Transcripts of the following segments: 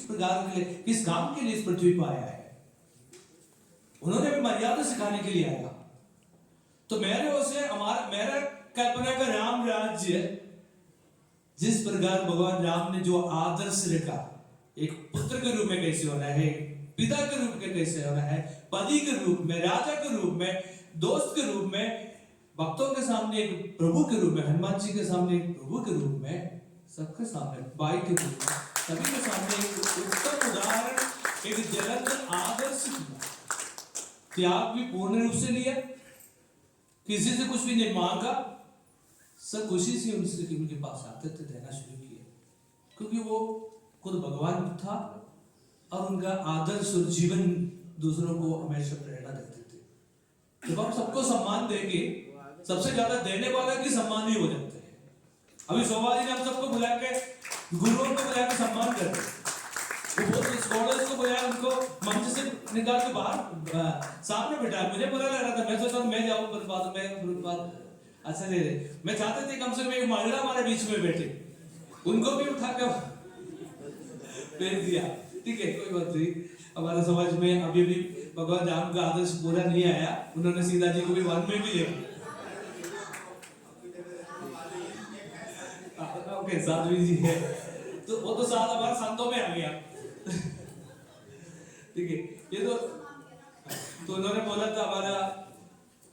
प्रकार के लिए, किस काम के लिए इस पृथ्वी पर आया है। उन्होंने भी मर्यादा सिखाने के लिए आया। तो मेरे उसे मेरा कल्पना का राम राज्य, जिस प्रकार भगवान राम ने जो आदर्श रखा, एक पुत्र के रूप में कैसे होना है, पिता के रूप में कैसे होना है, पति के रूप में, राजा के रूप में, दोस्त के रूप में, भक्तों के सामने एक प्रभु के रूप में, हनुमान जी के सामने एक प्रभु के रूप में, सबके सामने भाई के रूप में, सभी के सामने एक उत्तम उदाहरण, एक जलंधर आदर्श किया। त्याग भी पूर्ण रूप से लिया, किसी से कुछ भी नहीं मांगा, सब खुशी से उनके पास आते थे, देना शुरू किया, क्योंकि वो खुद भगवान था और उनका आदर्श और जीवन दूसरों को हमेशा प्रेरणा देते थे। जब हम सबको सम्मान देंगे, सबसे ज्यादा देने वाला की सम्मान ही हो जाते हैं। अभी शोभा जी ने हम सबको बुला के, गुरुओं को बुला के सम्मान करते हैं, स्कॉलर्स को बुलाया, उनको मंच से निकाल के बाहर सामने बैठा। मुझे बुरा लग रहा था, मैं सोचा मैं जाऊं, बाद में अच्छा दे रहे, मैं चाहते थे कम से कम एक महिला हमारे बीच में बैठे, उनको भी उठा कर भेज दिया। ठीक है, कोई बात नहीं, हमारे समाज में अभी भी भगवान राम का आदर्श पूरा नहीं आया, उन्होंने सीता जी को भी वन में भी ले ओके, साध्वी जी है तो वो तो साथ हमारे संतों में आ गया। ठीक है, ये तो उन्होंने बोला था, हमारा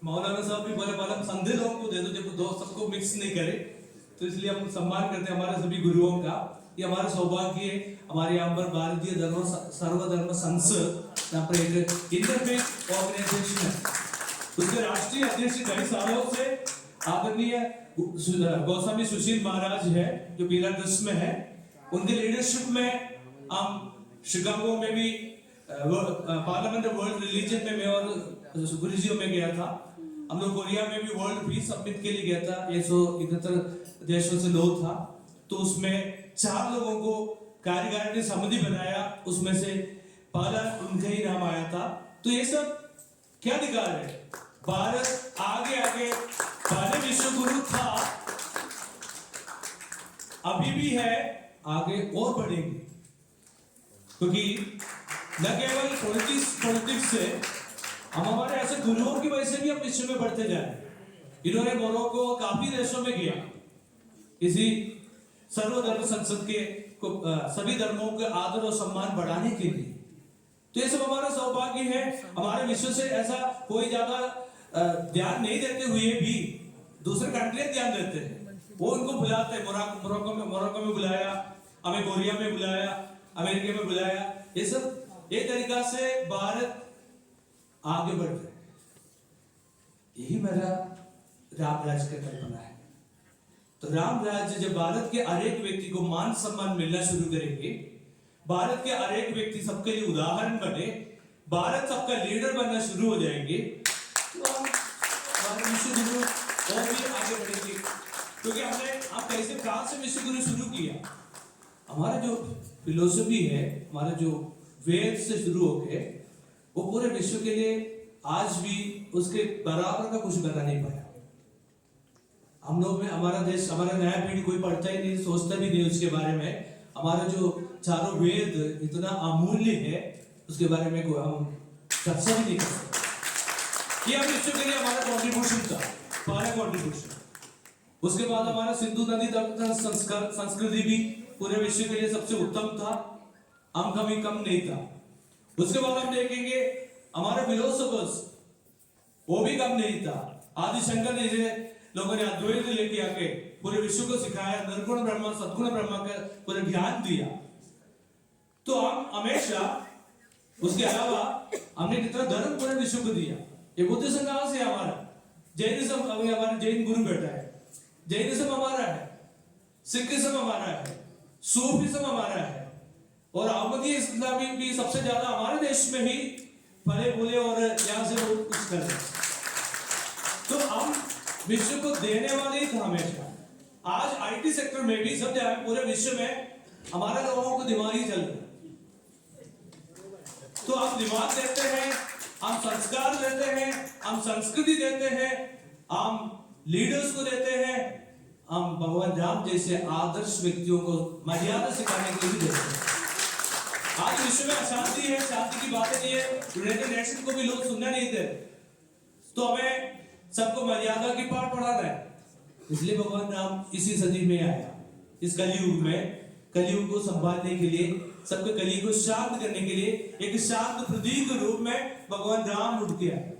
मौलाना साहब भी बोले हम संधे लोगों को दे दो, जब दो सबको मिक्स नहीं करे, तो इसलिए हम सम्मान करते हैं हमारे सभी गुरुओं का। ये हमारा सौभाग्य है, हमारे यहाँ पर भारतीय धर्म सर्वधर्म संसद, यहाँ पर एक इंटरफेथ ऑर्गेनाइजेशन है, उसके राष्ट्रीय अध्यक्ष कई सालों से आदरणीय गोस्वामी सुशील महाराज है, जो बेलारूस में है। उनके लीडरशिप में हम शिकागो में भी पार्लियामेंट ऑफ वर्ल्ड रिलीजन में मैं और गुरुजियों में गया था। हम लोग कोरिया में भी वर्ल्ड पीस समिट के लिए गया था, 171 देशों से लोग था, तो उसमें 4 लोगों को कार्यकारिणी समिति बनाया, उसमें से पहला उनका ही नाम आया था। तो ये सब क्या दिखा रहे हैं, भारत आगे आगे पहले विश्व गुरु था, अभी भी है, आगे और बढ़ेंगे, क्योंकि न केवल पॉलिटिक्स से हम हमारे ऐसे गुरुओं की वजह से भी हम विश्व में बढ़ते जा रहे हैं। इन्होंने मोरक्को काफी देशों में किया, इसी सर्वधर्म संसद के सभी धर्मों के आदर और सम्मान बढ़ाने के लिए। तो ये सब हमारा सौभाग्य है। हमारे विश्व से ऐसा कोई ज्यादा ध्यान नहीं देते हुए भी दूसरे कंट्री ध्यान देते हैं, वो उनको बुलाते हैं। मोरक्को में बुलाया, हमें कोरिया में बुलाया, अमेरिका में बुलाया, ये सब एक तरीका से भारत आगे बढ़ रहे हैं। यही मेरा राम राज्य का कल्पना है। तो राम राज्य जब भारत के हर एक व्यक्ति को मान सम्मान मिलना शुरू करेंगे, भारत के हर एक व्यक्ति सबके लिए उदाहरण बने, भारत सबका लीडर बनना शुरू हो जाएंगे, तो हमारे विश्व गुरु और भी आगे बढ़ेंगे। क्योंकि हम कैसे कहां से विश्व गुरु शुरू किया, हमारा जो फिलोसफी है, हमारा जो वेद से शुरू होके वो पूरे विश्व के लिए आज भी उसके बराबर का कुछ करना नहीं पाया। हम लोग में, हमारा देश, हमारा नया पीढ़ी कोई पढ़ता ही नहीं, सोचता भी नहीं उसके बारे में। हमारा जो चारों वेद इतना अमूल्य है, उसके बारे में कोई हम चर्चा भी नहीं कर सकते। ये हम विश्व के लिए हमारा कॉन्ट्रीब्यूशन था, पहला कॉन्ट्रीब्यूशन। उसके बाद हमारा सिंधु नदी तट संस्कृति भी पूरे विश्व के लिए सबसे उत्तम था, हम कभी कम नहीं था। उसके बाद हम देखेंगे हमारे फिलोसोफर्स, वो भी कम नहीं था। आदि शंकर जैसे लोगों ने अद्वैत लेके आके पूरे विश्व को सिखाया, निर्गुण ब्रह्म सद्गुण ब्रह्म का पूरा ज्ञान दिया। तो हम हमेशा, उसके अलावा हमने कितना धर्म पूरे विश्व को दिया। ये बुद्धिज्म कहां से हमारा, जैनिज्म, अभी हमारा जैन गुरु बैठा है, जैनिज्म हमारा है, सिखिज्म हमारा है, सूफीज्म हमारा है, और अहमदी इस्लामी भी सबसे ज्यादा हमारे देश में ही फले फूले और यहां से बहुत कुछ कर रहे हैं। तो हम विश्व को देने वाले ही थे हमेशा। आज आईटी सेक्टर में भी सब जगह पूरे विश्व में हमारे लोगों को दिमाग ही चल रहा है। तो हम दिमाग देते हैं, हम संस्कार देते हैं, हम संस्कृति देते हैं, हम लीडर्स को देते हैं, हम भगवान राम जैसे आदर्श व्यक्तियों को मर्यादा सिखाने के लिए भी देते हैं। विश्व में अशांति है, शांति की बातें नहीं है, यूनाइटेड नेशन को भी लोग सुनना नहीं दे, तो हमें सबको मर्यादा की पाठ पढ़ाना है। इसलिए भगवान राम इसी सदी में आया, इस कलयुग में, कलयुग को संभालने के लिए, सबके कलयुग को शांत करने के लिए एक शांत प्रतीक रूप में भगवान राम उठ के आए।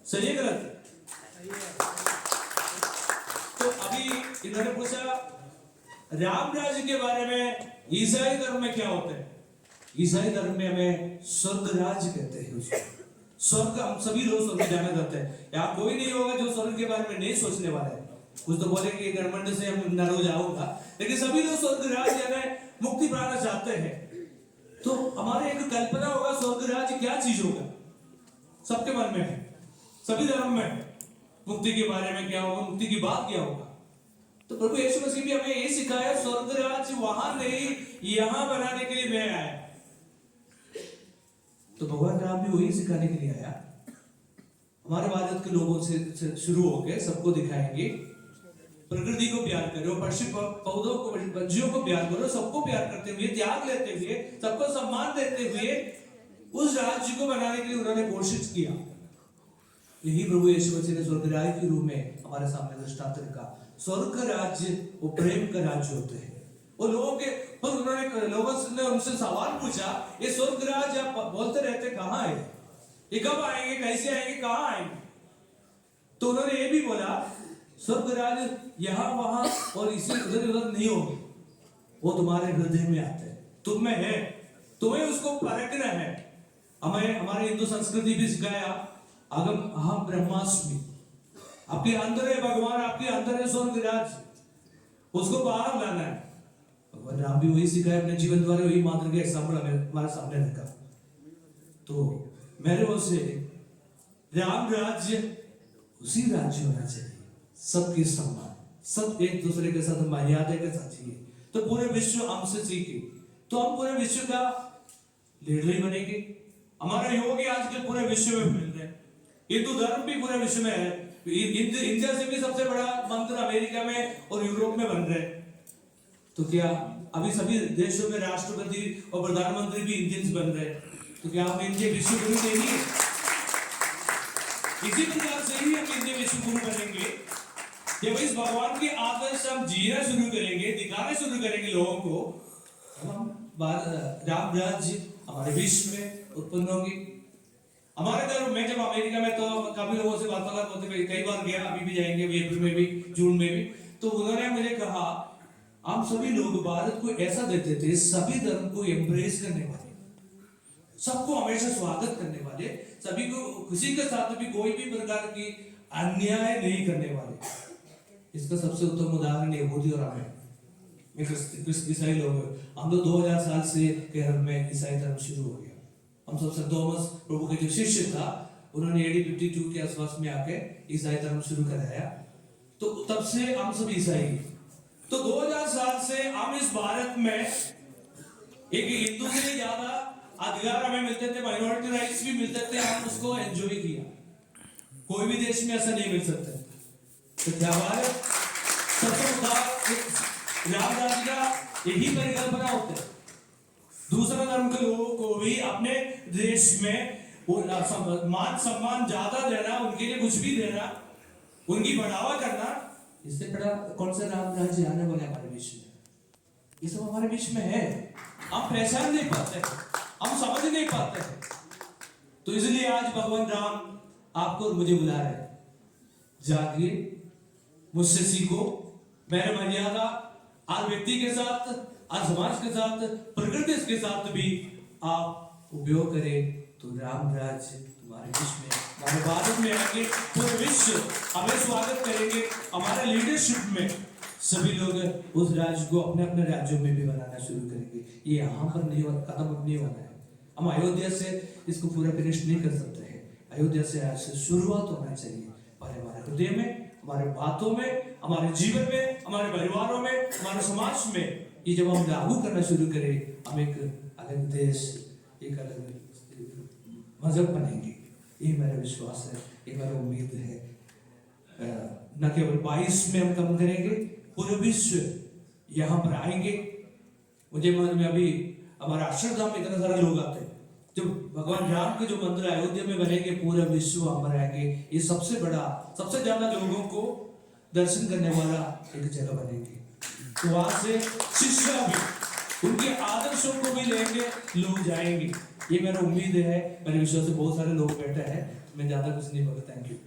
सही है गलत? तो अभी इन्होंने पूछा राम राज्य के बारे में, ईसाई धर्म में क्या होता है? ईसाई धर्म में हमें स्वर्ग राज्य कहते हैं उसको। स्वर्ग, हम सभी लोग स्वर्ग जाना चाहते हैं। यहाँ कोई नहीं होगा जो स्वर्ग के बारे में नहीं सोचने वाला है। कुछ तो बोलेंगे गवर्नमेंट से हम नाराज जाऊंगा, लेकिन सभी लोग स्वर्ग राज्य में मुक्ति पाना चाहते हैं। तो हमारे एक कल्पना होगा स्वर्ग राज्य क्या चीज होगा, सबके मन में है, सभी धर्म में है। मुक्ति के बारे में क्या होगा, मुक्ति की बात क्या होगा। तो प्रभु यीशु मसीह भी हमें यही सिखाया, स्वर्ग राज्य वहां नहीं, यहां बनाने के लिए मैं आया। तो भगवान राम भी वही सिखाने के लिए आया। हमारे भारत के लोगों से शुरू होकर सबको दिखाएंगे प्रकृति को प्यार करो, पक्षी पौधों को, पक्षियों को प्यार करो, सबको प्यार करते हुए, त्याग लेते हुए, सबको सम्मान देते हुए उस राज्य को बनाने के लिए उन्होंने कोशिश किया। यही प्रभु यीशु मसीह ने स्वर्ग राज्य के रूप में हमारे सामने दृष्टांत रखा। स्वर्ग राज्य वो प्रेम का राज्य होते हैं। वो लोगों के, पर उन्होंने, लोगों ने उनसे सवाल पूछा, ये स्वर्ग राज्य आप बोलते रहते कहाँ है, ये कब आएंगे, कैसे आएंगे, कहाँ आएंगे? तो उन्होंने ये भी बोला स्वर्ग राज्य यहाँ वहां और इसे उधर उधर नहीं होगी, वो तुम्हारे हृदय में आते हैं, तुम में है, तुम्हें उसको परखना है। हमें हमारे हिंदू संस्कृति भी सिखाया अहम ब्रह्मास्मि, आपके अंदर है भगवान, आपके अंदर है स्वर्ग राज्य, उसको बाहर लाना है। भगवान राम भी वही सिखाया अपने जीवन द्वारा, वही मात्र के एग्जाम्पल हमारे सामने रखा। तो मेरे ओर से राम राज्य उसी राज्य होना चाहिए, सबके सम्मान, सब एक दूसरे के साथ मर्यादा के साथ चाहिए। तो पूरे विश्व हमसे सीखे, तो हम पूरे विश्व का लीडर ही बनेंगे। हमारा योग आजकल पूरे विश्व में फैल रहा है, हिंदू धर्म भी पूरे विश्व में है। इंडिया से भी सबसे बड़ा मंदिर अमेरिका में और यूरोप में बन रहे हैं। तो क्या अभी सभी देशों में राष्ट्रपति और प्रधानमंत्री भी इंडियंस बन रहे हैं, तो क्या हम इनके विश्व गुरु नहीं? इसी प्रकार से ही हम इनके विश्व गुरु बनेंगे जब इस भगवान के आदर्श हम जीना शुरू करेंगे, दिखाना शुरू करेंगे लोगों को, हम राम राज्य हमारे विश्व में उत्पन्न होगी। हमारे धर्म में, जब अमेरिका में तो काफी लोगों से वार्तालाप होते, कई बार गया, अभी भी जाएंगे, अप्रैल में भी, जून में भी, तो उन्होंने मुझे कहा हम सभी लोग भारत को ऐसा देते थे, सभी धर्म को एम्ब्रेस करने वाले, सबको हमेशा स्वागत करने वाले, सभी को, किसी के साथ भी कोई भी प्रकार की अन्याय नहीं करने वाले। इसका सबसे उत्तम उदाहरण यहूदी और हमें ईसाई लोग, हम लोग 2000 साल से केरल में ईसाई धर्म शुरू हो गया। हम सब सेंट थॉमस प्रभु के जो शिष्य था, उन्होंने AD 52 के आसपास में आके ईसाई धर्म शुरू कराया, तो तब से हम सब ईसाई। तो 2000 साल से हम इस भारत में एक हिंदू से ज्यादा अधिकार हमें मिलते थे, माइनॉरिटी राइट्स भी मिलते थे, हम उसको एंजॉय किया। कोई भी देश में ऐसा नहीं मिल सकता। तो क्या हमारे राम राज्य का यही परिकल्पना होता है, दूसरा धर्म के लोगों को भी अपने देश में मान सम्मान ज्यादा देना, उनके लिए कुछ भी देना, उनकी बढ़ावा करना। इससे बड़ा कौन सा राम राज्य आने वाला हमारे बीच में? ये सब हमारे बीच में है, हम पहचान नहीं पाते, हम समझ नहीं पाते। तो इसलिए आज भगवान राम आपको और मुझे बुला रहे हैं, जागिए, मुझसे सीखो। मेरे मर्यादा हर व्यक्ति के साथ, हर समाज के साथ, प्रकृति के साथ भी आप उपयोग करें, तो राम राज्य तुम्हारे बीच में, हमारे भारत में आके पूरे विश्व हमें स्वागत करेंगे। हमारे लीडरशिप में सभी लोग उस राज्य को अपने अपने राज्यों में भी बनाना शुरू करेंगे। ये यहाँ पर नहीं, खत्म नहीं होना है। हम अयोध्या से इसको पूरा फिनिश नहीं कर सकते हैं, अयोध्या से आज से शुरुआत होना चाहिए। पहले हमारे हृदय में, हमारे बातों में, हमारे जीवन में, हमारे परिवारों में, हमारे समाज में, ये जब हम लागू करना शुरू करें, हम एक अलग देश, एक अलग मजहब बनेंगे। ये मेरा विश्वास है, ये मेरा उम्मीद है। न केवल 22 में हम काम करेंगे, पूरे विश्व यहाँ पर आएंगे। मुझे मन में अभी हमारा अक्षरधाम में इतने सारे लोग आते हैं। जो भगवान राम के जो मंदिर अयोध्या में बनेंगे, पूरे विश्व में रहेंगे, ये सबसे बड़ा, सबसे ज्यादा लोगों को दर्शन करने वाला एक जगह बनेगी। तो वहां से शिष्य भी उनके आदर्शों को भी लेके लोग जाएंगे, ये मेरा उम्मीद है। मेरे विश्वास से बहुत सारे लोग बैठे हैं, मैं ज्यादा कुछ नहीं बोलता। Thank you.